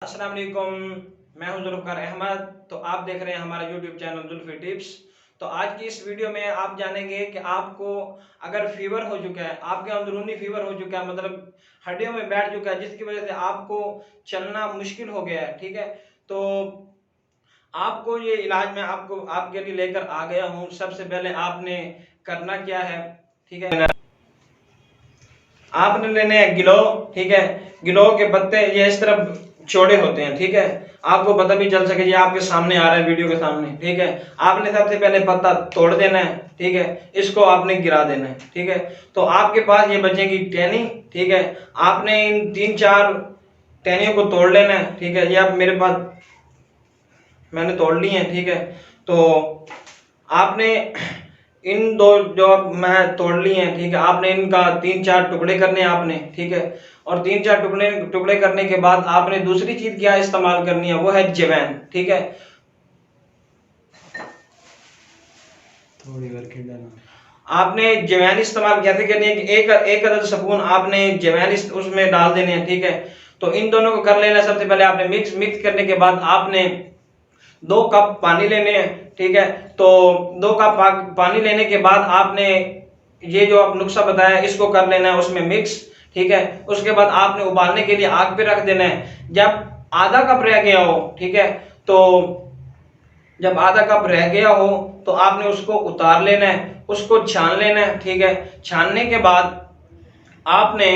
अस्सलाम वालेकुम, मैं हूं जुल्फ़िकार अहमद। तो आप देख रहे हैं हमारा यूट्यूब चैनल जुल्फ़ी टिप्स। तो आज की इस वीडियो में आप जानेंगे कि आपको अगर फीवर हो चुका है, आपके अंदरूनी फीवर हो चुका है, मतलब हड्डियों में बैठ चुका है, जिसकी वजह से आपको चलना मुश्किल हो गया है, ठीक है। तो आपको ये इलाज मैं आपको आपके लिए लेकर आ गया हूँ। सबसे पहले आपने करना क्या है, ठीक है। आपने लेने हैं गिलो, ठीक है। गिलो के पत्ते ये इस तरफ चौड़े होते हैं, ठीक है। आपको पता भी चल सके, ये आपके सामने आ रहा है वीडियो के सामने, ठीक है। आपने सबसे पहले पत्ता तोड़ देना है, ठीक है। इसको आपने गिरा देना है, ठीक है। तो आपके पास ये बचेगी टहनी, ठीक है। आपने इन 3-4 टहनियों को तोड़ लेना है, ठीक है। ये आप मेरे पास मैंने तोड़ ली है, ठीक है। तो आपने इन दो जो मैं तोड़ ली हैं, ठीक है। आपने इनका 3-4 टुकड़े करने हैं आपने, ठीक है। और 3-4 टुकड़े टुकड़े करने के बाद आपने दूसरी चीज क्या इस्तेमाल करनी है, वो है जवैन, ठीक है। थोड़ी बार खिलाना। आपने जवैन इस्तेमाल कैसे करनी है कि एक अदद स्पून आपने जवैन उसमें डाल देने हैं, ठीक है। तो इन दोनों को कर लेना है। सबसे पहले आपने मिक्स करने के बाद आपने 2 कप पानी लेने हैं, ठीक है। तो 2 कप पानी लेने के बाद आपने ये जो आप नुस्खा बताया इसको कर लेना है उसमें मिक्स, ठीक है। उसके बाद आपने उबालने के लिए आग पे रख देना है। जब आधा कप रह गया हो, ठीक है, तो जब आधा कप रह गया हो तो आपने उसको उतार लेना है, उसको छान लेना है, ठीक है। छानने के बाद आपने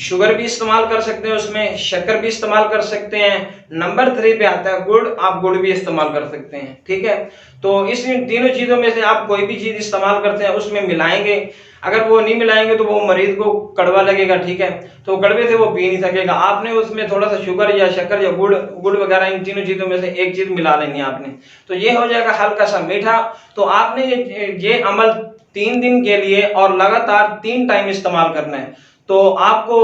शुगर भी इस्तेमाल कर सकते हैं, उसमें शक्कर भी इस्तेमाल कर सकते हैं। नंबर 3 पे आता है गुड़, आप गुड़ भी इस्तेमाल कर सकते हैं, ठीक है। तो इस तीनों चीजों में से आप कोई भी चीज इस्तेमाल करते हैं उसमें मिलाएंगे। अगर वो नहीं मिलाएंगे तो वो मरीज को कड़वा लगेगा, ठीक है। तो कड़वे से वो पी नहीं सकेगा। आपने उसमें थोड़ा सा शुगर या शक्कर या गुड़ वगैरह इन तीनों चीजों में से एक चीज मिला लेनी है आपने। तो ये हो जाएगा हल्का सा मीठा। तो आपने ये अमल 3 दिन के लिए और लगातार 3 टाइम इस्तेमाल करना है। तो आपको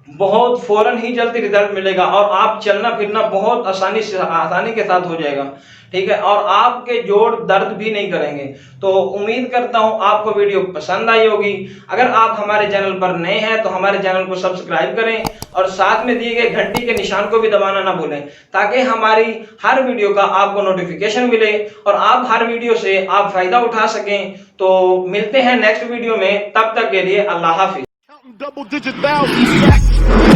बहुत फौरन ही जल्दी रिजल्ट मिलेगा और आप चलना फिरना बहुत आसानी के साथ हो जाएगा, ठीक है। और आपके जोड़ दर्द भी नहीं करेंगे। तो उम्मीद करता हूं आपको वीडियो पसंद आई होगी। अगर आप हमारे चैनल पर नए हैं तो हमारे चैनल को सब्सक्राइब करें और साथ में दिए गए घंटी के निशान को भी दबाना ना भूलें, ताकि हमारी हर वीडियो का आपको नोटिफिकेशन मिले और आप हर वीडियो से आप फायदा उठा सकें। तो मिलते हैं नेक्स्ट वीडियो में, तब तक के लिए अल्लाह हाफिज। Double digit thousands.